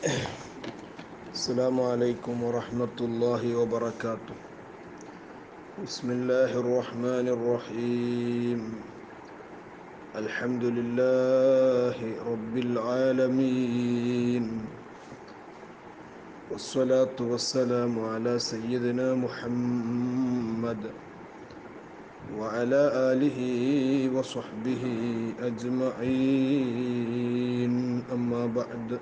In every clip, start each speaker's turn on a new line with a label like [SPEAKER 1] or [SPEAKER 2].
[SPEAKER 1] السلام عليكم ورحمة الله وبركاته. بسم الله الرحمن الرحيم. الحمد لله رب العالمين، والصلاة والسلام على سيدنا محمد وعلى آله وصحبه أجمعين. أما بعد،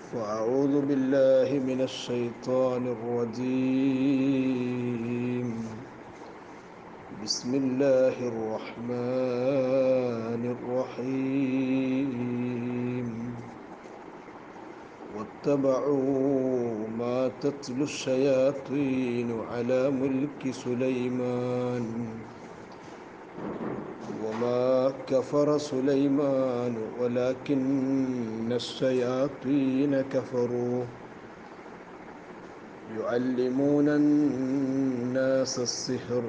[SPEAKER 1] فأعوذ بالله من الشيطان الرجيم. بسم الله الرحمن الرحيم. واتبعوا ما تتلو الشياطين على ملك سليمان وما كفر سليمان ولكن الشياطين كفروا يعلمون الناس السحر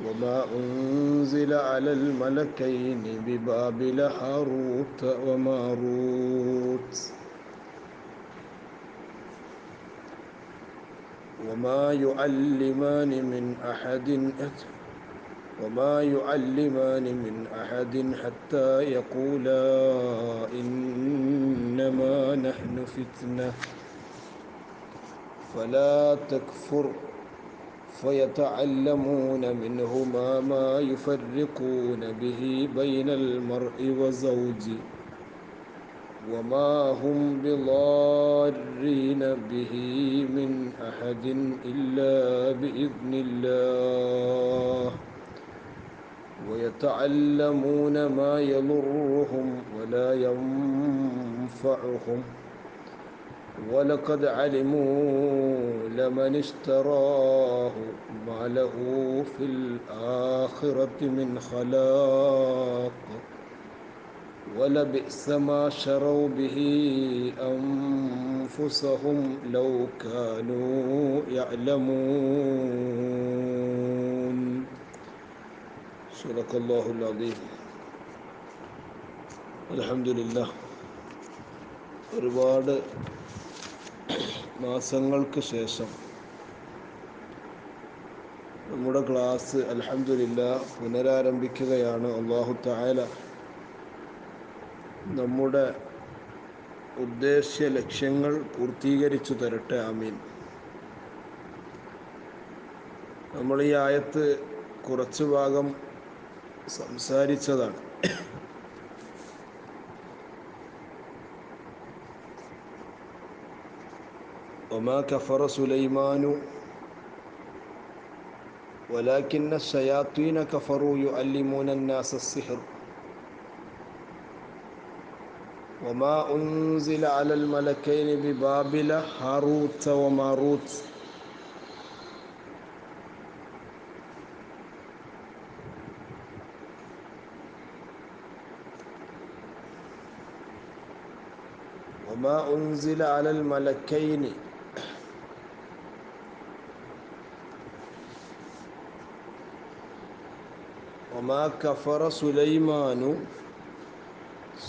[SPEAKER 1] وما أنزل على الملكين ببابل هاروت وماروت وما يعلمان من أحد حتى يقولا إنما نحن فتنة فلا تكفر فيتعلمون منهما ما يفرقون به بين المرء وزوجه وما هم بضارين به من أحد إلا بإذن الله ويتعلمون ما يضرهم ولا ينفعهم ولقد علموا لمن اشتراه ما له في الآخرة من خلاق ولبئس ما شروا به أنفسهم لو كانوا يعلمون. صدق الله العظيم. അൽഹംദുലില്ലാ, ഒരുപാട് മാസങ്ങൾക്ക് ശേഷം നമ്മുടെ ക്ലാസ് അൽഹംദുലില്ലാ പുനരാരംഭിക്കുകയാണ്. അല്ലാഹു തആല നമ്മുടെ ഉദ്ദേശ്യ ലക്ഷ്യങ്ങൾ പൂർത്തീകരിച്ചു തരട്ടെ, ആമീൻ. നമ്മൾ ഈ ആയത്ത് കുറച്ചു ഭാഗം സംസാരിച്ചതാണ്. വമാ കഫറ സുലൈമാനു വലാകിന്ന ശയാത്വീന കഫറു യുഅല്ലിമൂന الناس السحر وما أنزل على الملكين ببابل هاروت وماروت وما أنزل على الملكين وما كفر سليمان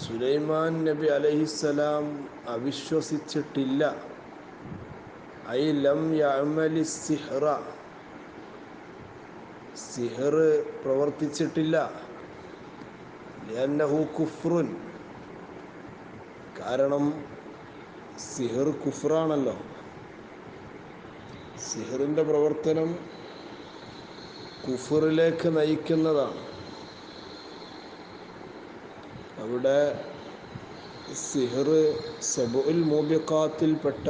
[SPEAKER 1] സുലൈമാൻ നബി അലൈഹിസ്സലാം അവിശ്വസിച്ചിട്ടില്ല. ഐ ലം യഅമലി സിഹ്റ, സിഹർ പ്രവർത്തിച്ചിട്ടില്ല. ലിഅന്നഹു കുഫ്റുൻ, കാരണം സിഹർ കുഫ്റാണല്ലോ. സിഹറിൻ്റെ പ്രവർത്തനം കുഫറിലേക്ക് നയിക്കുന്നതാണ്. അവിടെ സിഹർ സബഉൽ മൂബിഖാത്തിൽപ്പെട്ട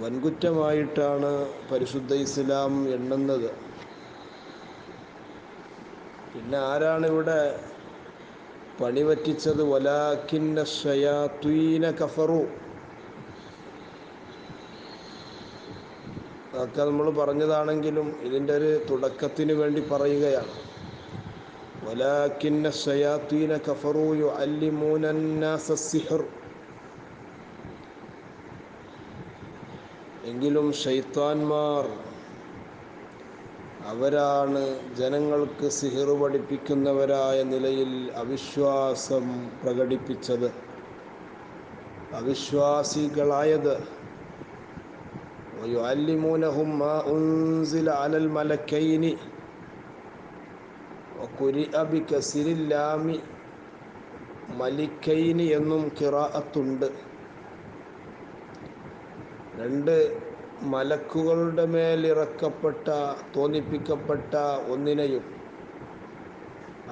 [SPEAKER 1] വൻകുറ്റമായിട്ടാണ് പരിശുദ്ധ ഇസ്ലാം എണ്ണുന്നത്. പിന്നെ ആരാണിവിടെ പണി പറ്റിച്ചത്? വലാകിന്ന ശയാത്വീന കഫറു, അതൊക്കെ നമ്മൾ പറഞ്ഞതാണെങ്കിലും ഇതിൻ്റെ ഒരു തുടക്കത്തിന് വേണ്ടി പറയുകയാണ്. വലാകിന്ന ശയാത്വീന കഫറു യുഅല്ലിമൂന الناس السحر, എങ്കിലും ശൈത്താന്മാർ അവരാണ് ജനങ്ങൾക്ക് സിഹിർ പഠിപ്പിക്കുന്നവരായ നിലയിൽ അവിശ്വാസം പ്രകടിപ്പിച്ചത്, അവിശ്വാസികളായത്. വയുഅല്ലിമൂനഹും മാ ഉൻസില അലൽ മലക്കൈനി വഖുരിഅ ബികസ്രിൽ ലാമി. മലിക്കൈനി എന്നും ഖിറാഅത്തുണ്ട്. രണ്ട് മലക്കുകളുടെ മേൽ ഇറക്കപ്പെട്ട, തോന്നിപ്പിക്കപ്പെട്ട ഒന്നിനെയും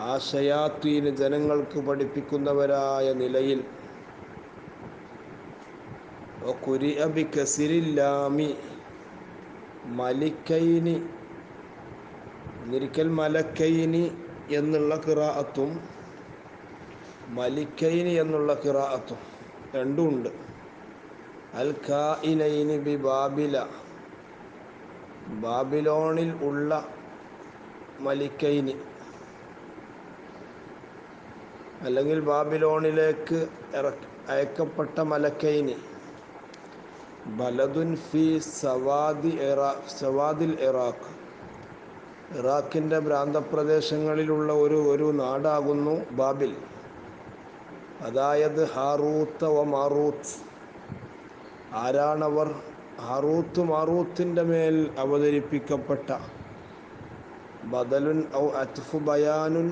[SPEAKER 1] ആ ശയാത്വീന് ജനങ്ങൾക്ക് പഠിപ്പിക്കുന്നവരായ നിലയിൽ വഖുരിഅ ബികസ്രിൽ ലാമി. മലിക്കൈനി, ഒന്നിരിക്കൽ മലക്കൈനി എന്നുള്ള ഖിറാഅത്തും മലിക്കൈനി എന്നുള്ള ഖിറാഅത്തും രണ്ടും ഉണ്ട്. അൽ കായിനൈനി ബി ബാബില, ബാബിലോണിൽ ഉള്ള മലിക്കൈനി, അല്ലെങ്കിൽ ബാബിലോണിലേക്ക് അയക്കപ്പെട്ട മലക്കൈനി. ബലദുൻ ഫി സവാദിൽ ഇറാഖ്, ഇറാഖിൻ്റെ പ്രാന്തപ്രദേശങ്ങളിലുള്ള ഒരു നാടാകുന്നു ബാബിൽ. അതായത് ഹാറൂത്ത് വ മാറൂത്ത്. ആരാണവർ? ഹാറൂത്ത് മാറൂത്തിൻ്റെ മേൽ അവതരിപ്പിക്കപ്പെട്ട. ബദലുൻ ഔ അത്ഫു ബയാനുൻ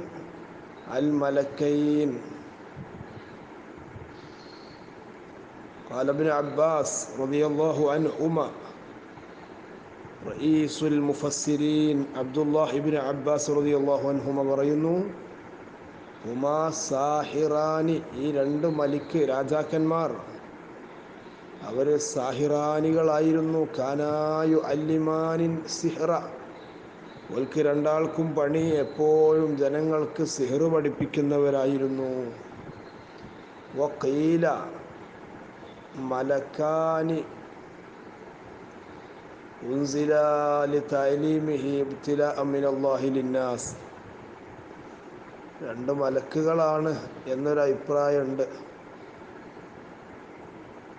[SPEAKER 1] അൽ മലക്കൈൻ. ഖാല ഇബ്നു അബ്ബാസ് റളിയല്ലാഹു അൻഹുമ, റഈസുൽ മുഫസ്സിരീൻ അബ്ദുല്ലാഹ് ഇബ്നു അബ്ബാസ് റളിയല്ലാഹു അൻഹുമ പറയുന്നു, ഹുമാ സാഹിറാനി, ഈ രണ്ട് മലിക്ക് രാജാക്കന്മാർ അവർ സാഹിറാനികളായിരുന്നു. കാനായു അല്ലിമാനിൻ സിഹ്റ, ഓൽക്ക് രണ്ടാൾക്കും പണി എപ്പോഴും ജനങ്ങൾക്ക് സിഹ്ർ പഠിപ്പിക്കുന്നവരായിരുന്നു. വഖീല മലക്കാനി ഉൻസില ലിതഅലീമിഹി ഇബ്തിലാഅൻ മിനല്ലാഹി ലിന്നാസ്. രണ്ട് മലക്കുകളാണ് എന്നൊരു അഭിപ്രായമുണ്ട്.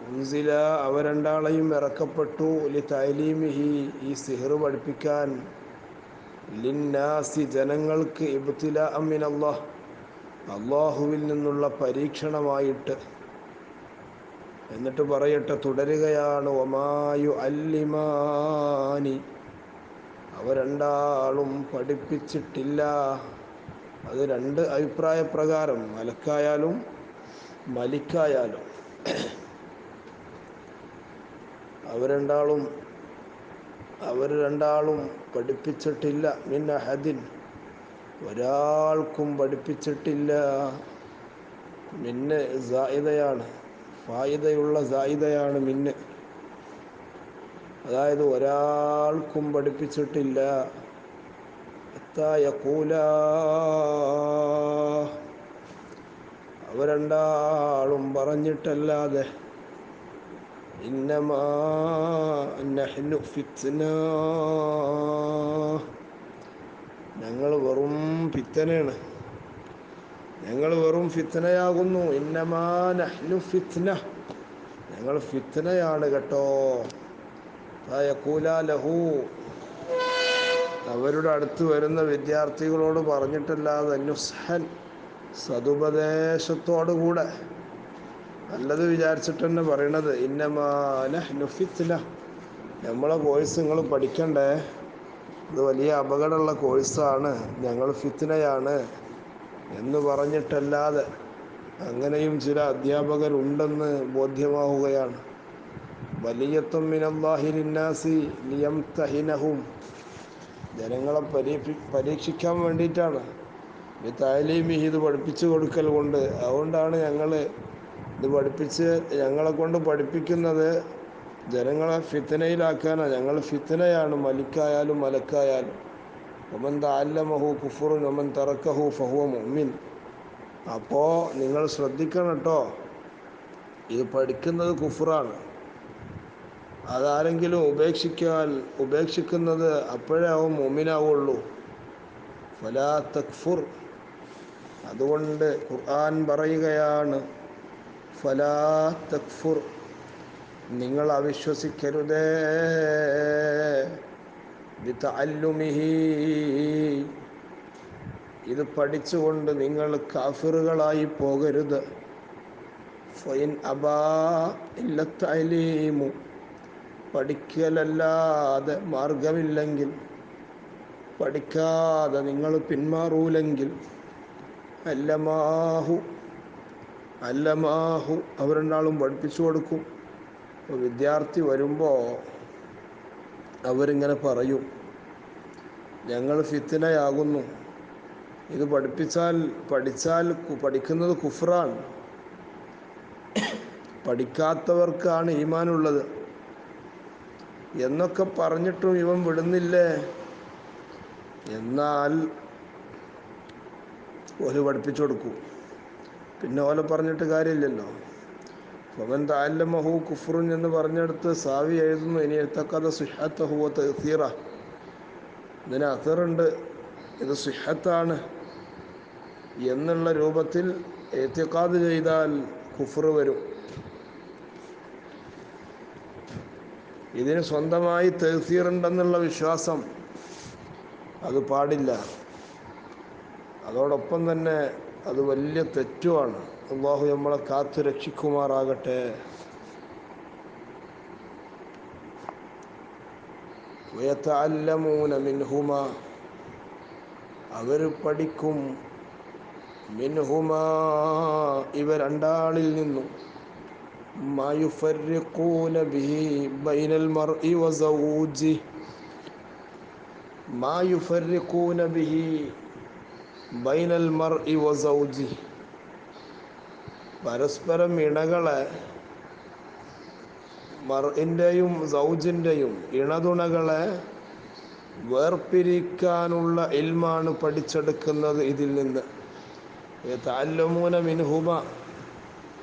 [SPEAKER 1] ഉൻസില, അവ രണ്ടാളെയും ഇറക്കപ്പെട്ടു, ലിതഅലീമിഹി, ഈ സിഹ്ർ പഠിപ്പിക്കാൻ, ലിന്നാസി, ജനങ്ങൾക്ക്, ഇബ്തിലാഅൻ മിനല്ലാഹ്, അള്ളാഹുവിൽ നിന്നുള്ള പരീക്ഷണമായിട്ട്. എന്നിട്ട് പറയട്ടെ, തുടരുകയാണ്, വമാ യുഅല്ലിമാനി, അവ രണ്ടാളും പഠിപ്പിച്ചിട്ടില്ല. അത് രണ്ട് അഭിപ്രായ പ്രകാരം, മലക്കായാലും മലിക്കായാലും അവർ രണ്ടാളും പഠിപ്പിച്ചിട്ടില്ല. മിൻ അഹദിൻ, ഒരാൾക്കും പഠിപ്പിച്ചിട്ടില്ല. മിന്ന് സായിദയാണ്, ഫായിദയുള്ള സായിദയാണ് മിന്ന്. അതായത് ഒരാൾക്കും പഠിപ്പിച്ചിട്ടില്ല. ഹത്താ യഖൂലാ, അവ രണ്ടാളും പറഞ്ഞിട്ടല്ലാതെ, ഇന്നമാ നഹ്നു ഫിത്ന, ഞങ്ങൾ വെറും ഫിത്തനയാണ്, ഞങ്ങൾ വെറും ഫിത്തനയാകുന്നു. ഇന്നമാ നഹ്നു ഫിത്ന, ഞങ്ങൾ ഫിത്നയാണ് കേട്ടോ. ഫയഖൂലാ ലഹു, അവരുടെ അടുത്ത് വരുന്ന വിദ്യാർത്ഥികളോട് പറഞ്ഞിട്ടല്ലാതെ, നുസ്ഹൻ, സതുപദേശത്തോടുകൂടെ, നല്ലത് വിചാരിച്ചിട്ട് തന്നെ പറയണത്. ഇന്നമാ നഹ്നു ഫിത്ന, നമ്മളെ കോഴ്സ് നിങ്ങൾ പഠിക്കണ്ടേ, ഇത് വലിയ അപകടമുള്ള കോഴ്സാണ്, ഞങ്ങൾ ഫിത്നയാണ് എന്ന് പറഞ്ഞിട്ടല്ലാതെ. അങ്ങനെയും ചില അധ്യാപകരുണ്ടെന്ന് ബോധ്യമാവുകയാണ്. വലിയത്തും മിനല്ലാഹി ലിന്നാസി ലിയംതഹിനഹും, ജനങ്ങളെ പരീക്ഷിക്കാൻ വേണ്ടിയിട്ടാണ്. തഅലീമിഹി, ഇത് പഠിപ്പിച്ചു കൊടുക്കൽ കൊണ്ട്. അതുകൊണ്ടാണ് ഞങ്ങൾ ഇത് ഞങ്ങളെ കൊണ്ട് പഠിപ്പിക്കുന്നത്, ജനങ്ങളെ ഫിത്നയിലാക്കാനാണ്. ഞങ്ങൾ ഫിത്നയാണ്, മലിക്കായാലും മലക്കായാലും. വമൻ തഅല്ലമഹു കുഫ്റുൻ വമൻ തറക്കഹു ഫഹുവ മുഅ്മിൻ. അപ്പോൾ നിങ്ങൾ ശ്രദ്ധിക്കണം കേട്ടോ, ഇത് പഠിക്കുന്നത് കുഫ്റാണ്. അതാരെങ്കിലും ഉപേക്ഷിക്കുന്നത് അപ്പോഴേ ആവും മുഅ്മിനാവുള്ളൂ. ഫലാ തക്ഫുർ, അതുകൊണ്ട് ഖുർആൻ പറയുകയാണ്, ഫലാ തക്ഫുർ, നിങ്ങൾ അവിശ്വസിക്കരുതേ. ബിതഅല്ലുമിഹി, ഇത് പഠിച്ചുകൊണ്ട് നിങ്ങൾ കാഫിറുകളായി പോകരുത്. ഫഇൻ അബാ ഇല്ല തഅലീമു, പഠിക്കലല്ലാതെ മാർഗമില്ലെങ്കിൽ, പഠിക്കാതെ നിങ്ങൾ പിന്മാറൂലെങ്കിൽ, അല്ലമാഹു അവർ രണ്ടാളും പഠിപ്പിച്ചു കൊടുക്കും. അപ്പോൾ വിദ്യാർത്ഥി വരുമ്പോൾ അവരിങ്ങനെ പറയും, ഞങ്ങൾ ഫിത്നയാകുന്നു, ഇത് പഠിക്കുന്നത് കുഫ്റാണ്, പഠിക്കാത്തവർക്കാണ് ഈമാനുള്ളത് എന്നൊക്കെ പറഞ്ഞിട്ടും ഇവൻ വിടുന്നില്ലേ. എന്നാൽ ഓല് പഠിപ്പിച്ചു കൊടുക്കും. പിന്നെ ഓലെ പറഞ്ഞിട്ട് കാര്യമില്ലല്ലോ. ഫമൻ തഅല്ലമഹു കുഫ്റുൻ എന്ന് പറഞ്ഞെടുത്ത് സാവി എഴുതുന്നു, ഇനി എത്തക്കഥ സിഹ്ഹത്തഹു വ തഅ്സീറ, ഇതിന് അസറുണ്ട്, ഇത് സിഹ്ഹത്താണ് എന്നുള്ള രൂപത്തിൽ ഇഅ്തിഖാദ് ചെയ്താൽ കുഫ്ർ വരും. ഇതിന് സ്വന്തമായി തഅ്സീറുണ്ടെന്നുള്ള വിശ്വാസം അത് പാടില്ല. അതോടൊപ്പം തന്നെ അത് വലിയ തെറ്റുമാണ്. അല്ലാഹു നമ്മളെ കാത്തു രക്ഷിക്കുമാറാകട്ടെ. വയതഅല്ലമൂന മിൻഹുമാ, അവർ പഠിക്കും, മിൻഹുമാ ഇവ രണ്ടാളിൽ നിന്നും, മാ യുഫർരിഖൂന ബിഹി ബൈനൽ മർഇ വസൗജിഹി, മാ യുഫർരിഖൂന ബിഹി ബൈനൽ മർഇ വസൗജിഹി, പരസ്പരം ഇണകളെ, മർഇൻ്റെയും സൗജിൻ്റെയും ഇണതുണകളെ വേർപിരിക്കാനുള്ള ഇൽമാണ് പഠിച്ചെടുക്കുന്നത് ഇതിൽ നിന്ന്. യതഅല്ലമൂന മിൻഹുമ,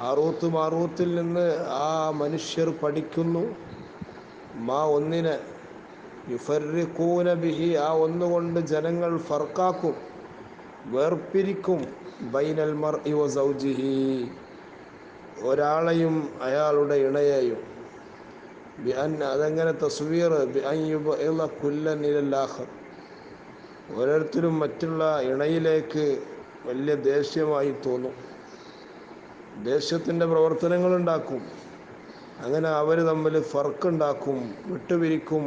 [SPEAKER 1] ഹാറൂത്ത് മാറൂത്തിൽ നിന്ന് ആ മനുഷ്യർ പഠിക്കുന്നു, മാ ഒന്നിനെ, യുഫർരിഖൂന ബിഹി ആ ഒന്നുകൊണ്ട് ജനങ്ങൾ ഫർക്കാക്കും, വേർപിരിക്കും, ബൈനൽ മർഇ വസൗജിഹി ഒരാളെയും അയാളുടെ ഇണയെയും, അതെങ്ങനെ തസ്വീർ, ബിഅൻ യുബ്ഇള കുല്ലൻ ഇലൽ ആഖർ, ഓരോരുത്തരും മറ്റുള്ള ഇണയിലേക്ക് വലിയ ദേഷ്യമായി തോന്നും, ദേഷ്യത്തിൻ്റെ പ്രവർത്തനങ്ങളുണ്ടാക്കും. അങ്ങനെ അവർ തമ്മിൽ ഫർക്കുണ്ടാക്കും, വിട്ടുപിരിക്കും.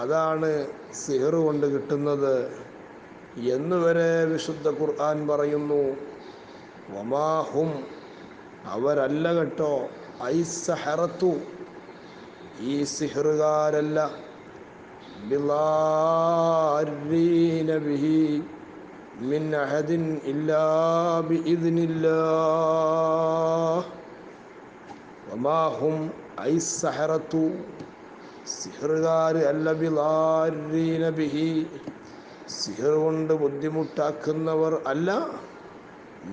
[SPEAKER 1] അതാണ് സിഹർ കൊണ്ട് കിട്ടുന്നത് എന്നുവരെ വിശുദ്ധ ഖുർആൻ പറയുന്നു. വമാഹും അവരല്ല കേട്ടോ, ഐസഹറത്തു ഈ സിഹറുകാരല്ല, ബിളാരീന ബിഹി മിൻ അഹദിൻ ഇല്ലാ ബിഇദ്നില്ലാഹ്, വമാഹും ഐസഹറത്തു സിഹറുകാർ അല്ല, ബിളാരീന ബിഹി സിഹർ കൊണ്ട് ബുദ്ധിമുട്ടാക്കുന്നവർ അല്ല,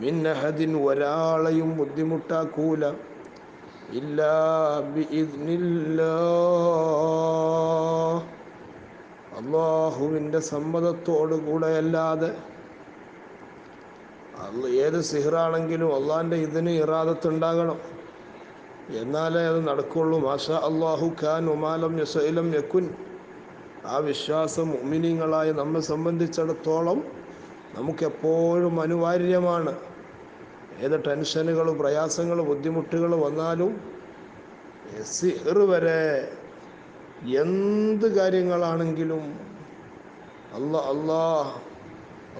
[SPEAKER 1] മിൻ അഹദിൻ ഒരാളെയും ബുദ്ധിമുട്ടാക്കൂല, ഇല്ലാ ബിഇദ്നില്ലാഹ് അല്ലാഹുവിൻ്റെ സമ്മതത്തോടുകൂടെയല്ലാതെ. ഏത് സിഹറാണെങ്കിലും അള്ളാഹിൻ്റെ ഇതിന് ഇറാദത്തുണ്ടാകണം, എന്നാലേ അത് നടക്കുള്ളൂ. മാഷാ അല്ലാഹു കാൻ വമാലം യശഇ ലം യകുൻ. ആ വിശ്വാസം മുഅ്മിനീങ്ങളായ നമ്മെ സംബന്ധിച്ചിടത്തോളം നമുക്കെപ്പോഴും അനിവാര്യമാണ്. ഏത് ടെൻഷനുകൾ, പ്രയാസങ്ങൾ, ബുദ്ധിമുട്ടുകൾ വന്നാലും സിഹർ വരെ എന്ത് കാര്യങ്ങളാണെങ്കിലും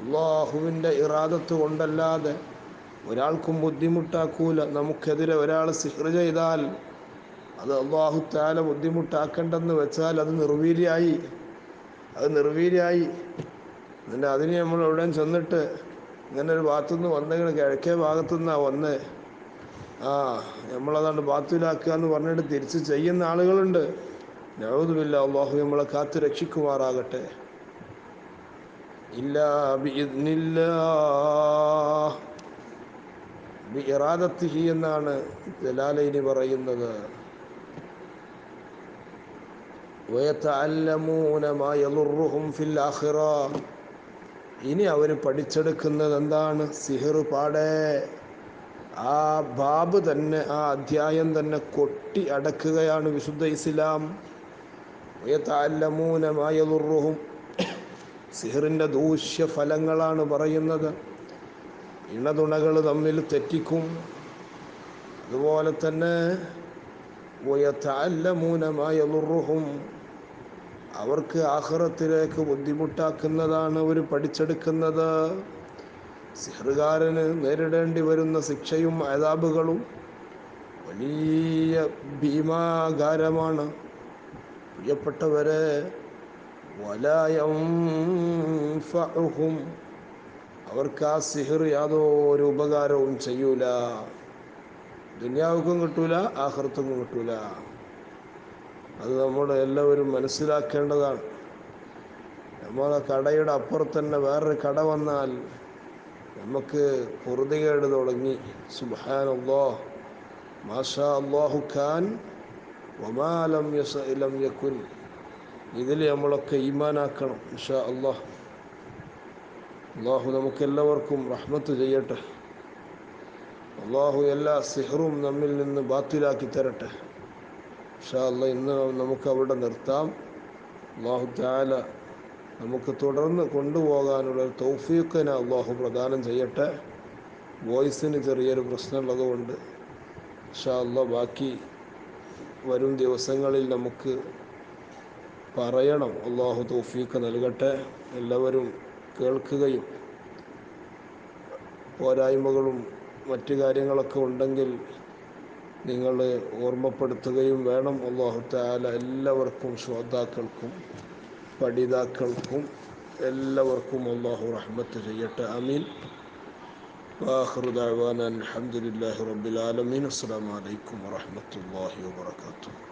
[SPEAKER 1] അള്ളാഹുവിൻ്റെ ഇറാദത്ത് കൊണ്ടല്ലാതെ ഒരാൾക്കും ബുദ്ധിമുട്ടാക്കൂല. നമുക്കെതിരെ ഒരാൾ സിഹർ ചെയ്താൽ അത് അല്ലാഹു തആല ബുദ്ധിമുട്ടാക്കേണ്ടെന്ന് വെച്ചാൽ അത് നിർവീര്യമായി. എന്നിട്ട് അതിന് നമ്മൾ എവിടെയും ചെന്നിട്ട് ഇങ്ങനെ ഒരു ഭാഗത്തുനിന്ന് വന്നെങ്കിൽ കിഴക്കേ ഭാഗത്തുനിന്നാണ് വന്ന് നമ്മളതാണ്ട് ബാത്തിലാക്കുക എന്ന് പറഞ്ഞിട്ട് തിരിച്ച് ചെയ്യുന്ന ആളുകളുണ്ട്. നഊദു ബില്ലാഹ്, അല്ലാഹു നമ്മളെ കാത്ത് രക്ഷിക്കുമാറാകട്ടെ. ഇല്ലാ ബിഇദ്നില്ലാഹ്, ബിഇറാദത്തിഹി എന്നാണ് ജലാലൈനി പറയുന്നത്. വയതഅല്ലമൂന മാ യദുർറുഹും ഫിൽ ആഖിറ, ഇനി അവർ പഠിച്ചെടുക്കുന്നത് എന്താണ്? സിഹർ പാടേ ആ ബാബ് തന്നെ, ആ അധ്യായം തന്നെ കൊട്ടി അടക്കുകയാണ് വിശുദ്ധ ഇസ്ലാം. വയതഅല്ലമൂന മാ യദുർറുഹും. സിഹറിൻ്റെ ദൂഷ്യഫലങ്ങളാണ് പറയുന്നത്. ഇണതുണകൾ തമ്മിൽ തെറ്റിക്കും. അതുപോലെ തന്നെ വയതഅല്ലമൂന മാ യദുർറുഹും, അവർക്ക് ആഖിറത്തിലേക്ക് ബുദ്ധിമുട്ടാക്കുന്നതാണ് അവർ പഠിച്ചെടുക്കുന്നത്. സിഹ്റുകാരന് നേരിടേണ്ടി വരുന്ന ശിക്ഷയും അദാബുകളും വലിയ ഭീമാകാരമാണ്. പ്രിയപ്പെട്ടവരെ, വലാ യൻഫഉഹും, അവർക്ക് ആ സിഹർ യാതൊരു ഉപകാരവും ചെയ്യൂല. ദുനിയാവുക്കും കിട്ടൂല, ആഖിറത്തുക്കും കിട്ടൂല. അത് നമ്മൾ എല്ലാവരും മനസ്സിലാക്കേണ്ടതാണ്. നമ്മളെ കടയുടെ അപ്പുറത്ത് തന്നെ വേറൊരു കട വന്നാൽ നമുക്ക് പൊറുതികേട് തുടങ്ങി. സുബ്ഹാനല്ലാഹ്, മാഷാ അല്ലാഹു ഖാൻ വമാ ലം യശഅ ലം യകുൻ. ഇതിൽ നമ്മളൊക്കെ ഈമാനാക്കണം ഇൻഷാ അല്ലാഹ്. അല്ലാഹു നമുക്കെല്ലാവർക്കും റഹ്മത്ത് ചെയ്യട്ടെ. അല്ലാഹു എല്ലാ സിഹറും നമ്മിൽ നിന്ന് ബാത്തിലാക്കി തരട്ടെ ഇൻഷാ അല്ലാഹ്. ഇന്ന് നമുക്ക് അവിടെ നിർത്താം. അല്ലാഹു തആല നമുക്ക് തുടർന്ന് കൊണ്ടുപോകാനുള്ള തൗഫീഖിനെ അല്ലാഹു പ്രദാനം ചെയ്യട്ടെ. വോയിസിന് ചെറിയൊരു പ്രശ്നമുള്ളതുകൊണ്ട് ഇൻഷാ അല്ലാഹ് ബാക്കി വരും ദിവസങ്ങളിൽ നമുക്ക് പറയണം. അല്ലാഹു തൗഫീഖ് നൽകട്ടെ. എല്ലാവരും കേൾക്കുകയും പോരായ്മകളും മറ്റു കാര്യങ്ങളൊക്കെ ഉണ്ടെങ്കിൽ നിങ്ങൾ ഓർമ്മപ്പെടുത്തുകയും വേണം. അല്ലാഹു തആല എല്ലാവർക്കും, ശ്രോതാക്കൾക്കും പഠിതാക്കൾക്കും എല്ലാവർക്കും അല്ലാഹു റഹ്മത്ത് ചെയ്യട്ടെ. ആമീൻ. വആഖിറു ദഅ്വാനാ അൽഹംദുലില്ലാഹി റബ്ബിൽ ആലമീൻ. അസ്സലാമു അലൈക്കും വറഹ്മത്തുള്ളാഹി വബറകാതുഹു.